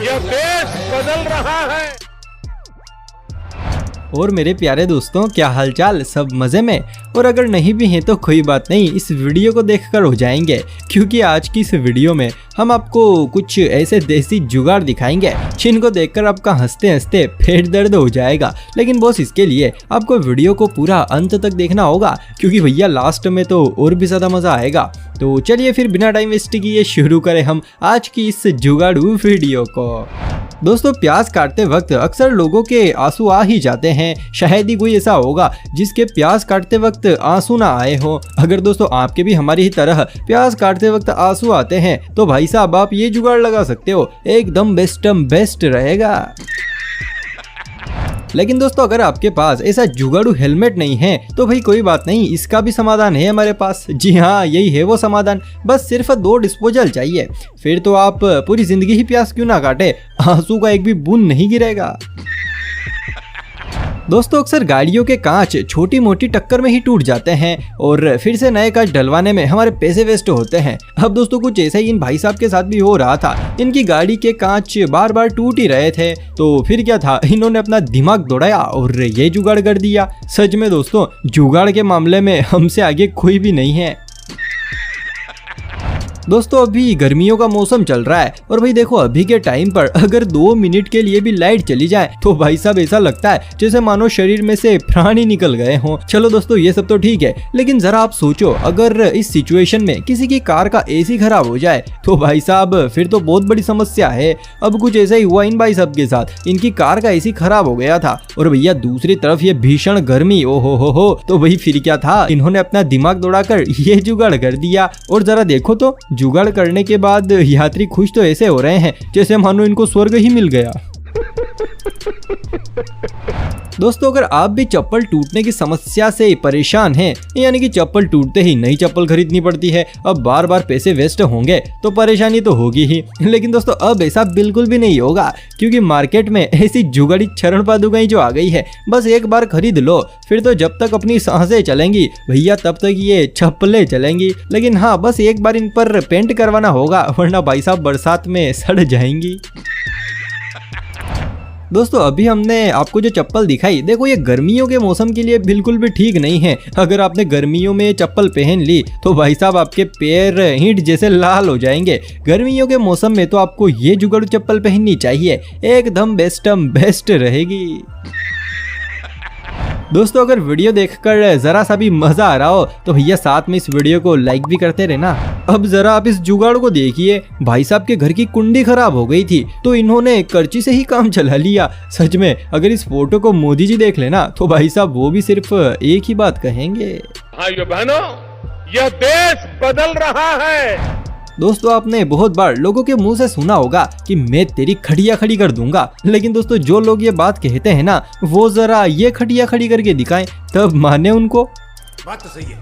यह देश बदल रहा है। और मेरे प्यारे दोस्तों, क्या हालचाल? सब मजे में? और अगर नहीं भी हैं तो कोई बात नहीं, इस वीडियो को देखकर हो जाएंगे, क्योंकि आज की इस वीडियो में हम आपको कुछ ऐसे देसी जुगाड़ दिखाएंगे जिनको देखकर आपका हंसते हंसते पेट दर्द हो जाएगा। लेकिन बॉस, इसके लिए आपको वीडियो को पूरा अंत तक देखना होगा, क्योंकि भैया लास्ट में तो और भी ज्यादा मजा आएगा। तो चलिए फिर बिना टाइम वेस्ट किए शुरू करें हम आज की इस जुगाड़ू वीडियो को। दोस्तों, प्याज काटते वक्त अक्सर लोगों के आंसू आ ही जाते हैं। शायद ही कोई ऐसा होगा जिसके प्याज काटते वक्त आंसू ना आए हो। अगर दोस्तों आपके भी हमारी ही तरह प्याज काटते वक्त आंसू आते हैं तो भाई साहब आप ये जुगाड़ लगा सकते हो, एकदम बेस्ट रहेगा। लेकिन दोस्तों, अगर आपके पास ऐसा जुगाड़ू हेलमेट नहीं है तो भाई कोई बात नहीं, इसका भी समाधान है हमारे पास। जी हाँ, यही है वो समाधान। बस सिर्फ 2 डिस्पोजल चाहिए, फिर तो आप पूरी जिंदगी ही प्यास क्यों ना काटे, आंसू का एक भी बूंद नहीं गिरेगा। दोस्तों, अक्सर गाड़ियों के कांच छोटी मोटी टक्कर में ही टूट जाते हैं और फिर से नए कांच डलवाने में हमारे पैसे वेस्ट होते हैं। अब दोस्तों, कुछ ऐसा ही इन भाई साहब के साथ भी हो रहा था। इनकी गाड़ी के कांच बार बार टूट ही रहे थे, तो फिर क्या था, इन्होंने अपना दिमाग दौड़ाया और ये जुगाड़ कर दिया। सच में दोस्तों, जुगाड़ के मामले में हमसे आगे कोई भी नहीं है। दोस्तों, अभी गर्मियों का मौसम चल रहा है और भाई देखो, अभी के टाइम पर अगर 2 मिनट के लिए भी लाइट चली जाए तो भाई साहब ऐसा लगता है जैसे मानो शरीर में से प्राण ही निकल गए हों। चलो दोस्तों, ये सब तो ठीक है, लेकिन जरा आप सोचो, अगर इस सिचुएशन में किसी की कार का एसी खराब हो जाए तो भाई साहब फिर तो बहुत बड़ी समस्या है। अब कुछ ऐसा ही हुआ इन भाई साहब के साथ। इनकी कार का एसी खराब हो गया था और भैया दूसरी तरफ ये भीषण गर्मी, ओ हो। तो भाई फिर क्या था, इन्होंने अपना दिमाग दौड़ाकर ये जुगाड़ कर दिया। और जरा देखो तो, जुगाड़ करने के बाद यात्री खुश तो ऐसे हो रहे हैं जैसे मानो इनको स्वर्ग ही मिल गया। दोस्तों, अगर आप भी चप्पल टूटने की समस्या से परेशान हैं, यानी कि चप्पल टूटते ही नई चप्पल खरीदनी पड़ती है, अब बार बार पैसे वेस्ट होंगे तो परेशानी तो होगी ही। लेकिन दोस्तों, अब ऐसा बिल्कुल भी नहीं होगा, क्योंकि मार्केट में ऐसी जुगाड़ी चरण पादुकाएं जो आ गई है, बस एक बार खरीद लो, फिर तो जब तक अपनी सांसें चलेंगी भैया तब तक ये चप्पलें चलेंगी। लेकिन हाँ, बस एक बार इन पर पेंट करवाना होगा, वरना भाई साहब बरसात में सड़ जाएंगी। दोस्तों, अभी हमने आपको जो चप्पल दिखाई, देखो ये गर्मियों के मौसम के लिए बिल्कुल भी ठीक नहीं है। अगर आपने गर्मियों में चप्पल पहन ली तो भाई साहब आपके पैर ईंट जैसे लाल हो जाएंगे। गर्मियों के मौसम में तो आपको ये जुगाड़ू चप्पल पहननी चाहिए, एकदम बेस्ट रहेगी। दोस्तों, अगर वीडियो देखकर जरा सा भी मजा आ रहा हो तो भैया साथ में इस वीडियो को लाइक भी करते रहना। अब जरा आप इस जुगाड़ को देखिए, भाई साहब के घर की कुंडी खराब हो गई थी तो इन्होंने करची से ही काम चला लिया। सच में, अगर इस फोटो को मोदी जी देख लेना तो भाई साहब वो भी सिर्फ एक ही बात कहेंगे, भाइयों बहनों, यह देश बदल रहा है। दोस्तों, आपने बहुत बार लोगों के मुंह से सुना होगा कि मैं तेरी खटिया खड़ी कर दूंगा। लेकिन दोस्तों, जो लोग ये बात कहते हैं ना, वो जरा ये खटिया खड़ी करके दिखाएं, तब माने उनको। बात तो सही है।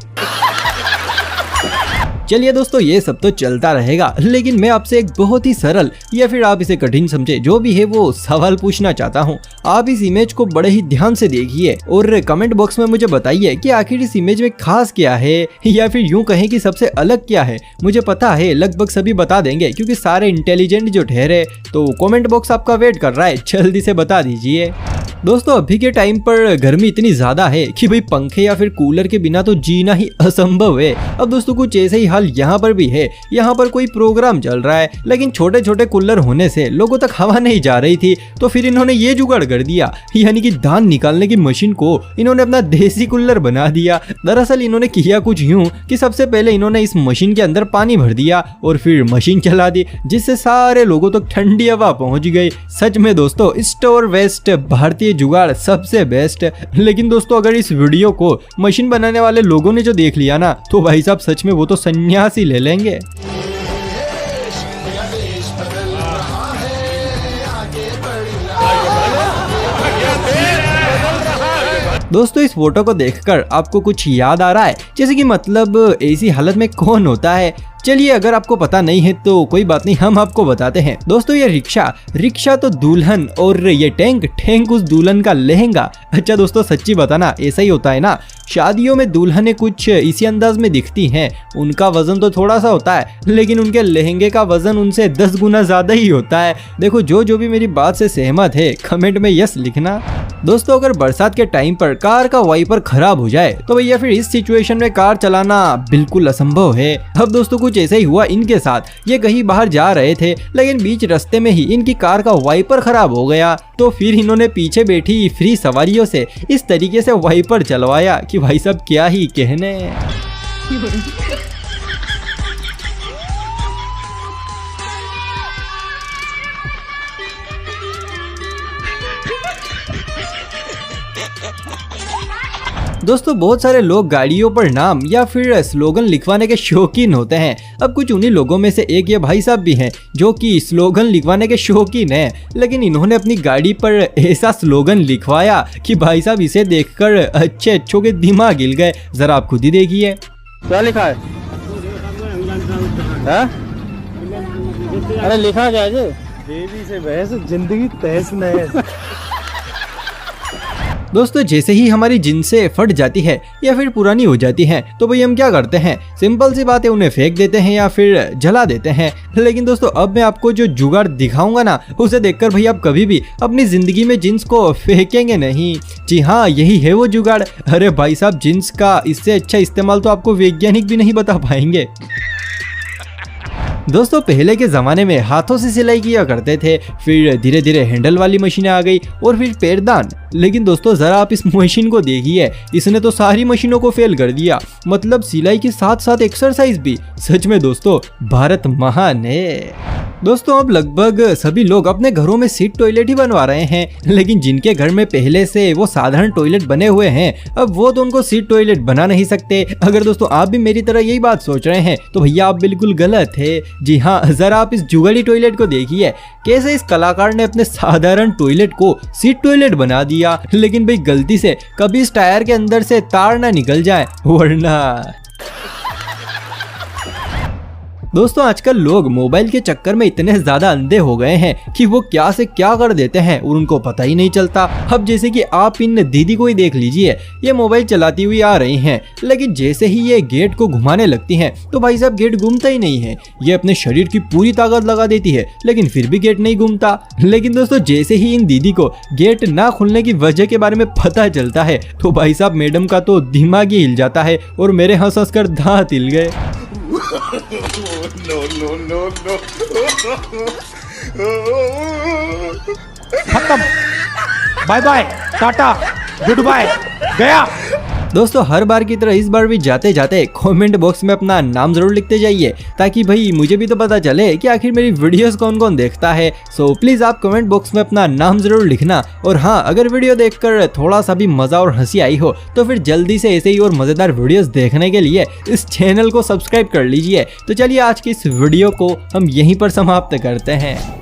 चलिए दोस्तों, ये सब तो चलता रहेगा, लेकिन मैं आपसे एक बहुत ही सरल या फिर आप इसे कठिन समझे, जो भी है वो सवाल पूछना चाहता हूँ। आप इस इमेज को बड़े ही ध्यान से देखिए और कमेंट बॉक्स में मुझे बताइए कि आखिर इस इमेज में खास क्या है, या फिर यूं कहें कि सबसे अलग क्या है। मुझे पता है लगभग सभी बता देंगे, क्योंकि सारे इंटेलिजेंट जो ठहरे। तो कमेंट बॉक्स आपका वेट कर रहा है, जल्दी से बता दीजिए। दोस्तों, अभी के टाइम पर गर्मी इतनी ज्यादा है कि भाई पंखे या फिर कूलर के बिना तो जीना ही असंभव है। अब दोस्तों, कुछ ऐसे ही हाल यहाँ पर भी है। यहाँ पर कोई प्रोग्राम चल रहा है, लेकिन छोटे छोटे कूलर होने से लोगों तक हवा नहीं जा रही थी, तो फिर इन्होंने ये जुगाड़ कर दिया, यानी कि धान निकालने की मशीन को इन्होंने अपना देसी कूलर बना दिया। दरअसल इन्होंने किया कुछ यूं कि सबसे पहले इन्होंने इस मशीन के अंदर पानी भर दिया और फिर मशीन चला दी, जिससे सारे लोगों तक ठंडी हवा पहुंच गई। सच में दोस्तों, स्टोर वेस्ट भारतीय जुगाड़ सबसे बेस्ट। लेकिन दोस्तों, अगर इस वीडियो को मशीन बनाने वाले लोगों ने जो देख लिया ना, तो भाई साहब सच में वो तो संन्यास ही ले लेंगे। दोस्तों, इस फोटो को देखकर आपको कुछ याद आ रहा है? जैसे कि मतलब ऐसी हालत में कौन होता है? चलिए अगर आपको पता नहीं है तो कोई बात नहीं, हम आपको बताते हैं। दोस्तों ये रिक्शा तो दुल्हन और ये टैंक उस दुल्हन का लहंगा। अच्छा दोस्तों सच्ची बताना ऐसा ही होता है ना, शादियों में दुल्हनें कुछ इसी अंदाज में दिखती हैं। उनका वजन तो थोड़ा सा होता है लेकिन उनके लहंगे का वजन उनसे 10 गुना ज्यादा ही होता है। देखो जो भी मेरी बात से सहमत है कमेंट में यस लिखना। दोस्तों अगर बरसात के टाइम पर कार का वाइपर खराब हो जाए तो भैया फिर इस सिचुएशन में कार चलाना बिल्कुल असंभव है। अब दोस्तों कुछ ऐसा ही हुआ इनके साथ। ये कहीं बाहर जा रहे थे लेकिन बीच रास्ते में ही इनकी कार का वाइपर खराब हो गया, तो फिर इन्होंने पीछे बैठी फ्री सवारियों से इस तरीके से वाइपर चलवाया कि भाई साहब क्या ही कहने। दोस्तों बहुत सारे लोग गाड़ियों पर नाम या फिर स्लोगन लिखवाने के शौकीन होते हैं। अब कुछ उन्हीं लोगों में से एक ये भाई साहब भी हैं जो कि स्लोगन लिखवाने के शौकीन हैं, लेकिन इन्होंने अपनी गाड़ी पर ऐसा स्लोगन लिखवाया कि भाई साहब इसे देखकर अच्छों के दिमाग हिल गए। जरा आप खुद ही देखिए। क्या लिखा है? अरे लिखा क्या है? देवी से बहस जिंदगी तहस नहस। दोस्तों जैसे ही हमारी जिनसे फट जाती है या फिर पुरानी हो जाती है तो भाई हम क्या करते हैं, सिंपल सी बात है, उन्हें फेंक देते हैं या फिर जला देते हैं। लेकिन दोस्तों अब मैं आपको जो जुगाड़ दिखाऊंगा ना उसे देखकर भाई आप कभी भी अपनी जिंदगी में जींस को फेंकेंगे नहीं। जी हाँ यही है वो जुगाड़। अरे भाई साहब जींस का इससे अच्छा इस्तेमाल तो आपको वैज्ञानिक भी नहीं बता पाएंगे। दोस्तों पहले के ज़माने में हाथों से सिलाई किया करते थे, फिर धीरे धीरे हैंडल वाली मशीनें आ गई और फिर पैरदान। लेकिन दोस्तों ज़रा आप इस मशीन को देखिए, इसने तो सारी मशीनों को फेल कर दिया। मतलब सिलाई के साथ साथ एक्सरसाइज भी। सच में दोस्तों भारत महान है। दोस्तों अब लगभग सभी लोग अपने घरों में सीट टॉयलेट ही बनवा रहे हैं, लेकिन जिनके घर में पहले से वो साधारण टॉयलेट बने हुए हैं अब वो तो उनको सीट टॉयलेट बना नहीं सकते। अगर दोस्तों आप भी मेरी तरह यही बात सोच रहे हैं तो भैया आप बिल्कुल गलत है। जी हाँ जरा आप इस जुगाड़ी टॉयलेट को देखिए, कैसे इस कलाकार ने अपने साधारण टॉयलेट को सीट टॉयलेट बना दिया। लेकिन भाई गलती से कभी इस टायर के अंदर से तार ना निकल जाए वरना। दोस्तों आजकल लोग मोबाइल के चक्कर में इतने ज्यादा अंधे हो गए हैं कि वो क्या से क्या कर देते हैं और उनको पता ही नहीं चलता। अब जैसे कि आप इन दीदी को ही देख लीजिए, ये मोबाइल चलाती हुई आ रही हैं, लेकिन जैसे ही ये गेट को घुमाने लगती हैं तो भाई साहब गेट घूमता ही नहीं है। ये अपने शरीर की पूरी ताकत लगा देती है लेकिन फिर भी गेट नहीं घूमता। लेकिन दोस्तों जैसे ही इन दीदी को गेट ना खुलने की वजह के बारे में पता चलता है तो भाई साहब मैडम का तो दिमाग ही हिल जाता है और मेरे हंस हंस कर दांत हिल गए। no. खत्म, bye bye, tata, goodbye, गया। दोस्तों हर बार की तरह इस बार भी जाते जाते कमेंट बॉक्स में अपना नाम जरूर लिखते जाइए ताकि भाई मुझे भी तो पता चले कि आखिर मेरी वीडियोस कौन कौन देखता है। सो प्लीज आप कमेंट बॉक्स में अपना नाम जरूर लिखना। और हाँ अगर वीडियो देखकर थोड़ा सा भी मजा और हंसी आई हो तो फिर जल्दी से ऐसे ही और मजेदार वीडियोस देखने के लिए इस चैनल को सब्सक्राइब कर लीजिए। तो चलिए आज की इस वीडियो को हम यहीं पर समाप्त करते हैं।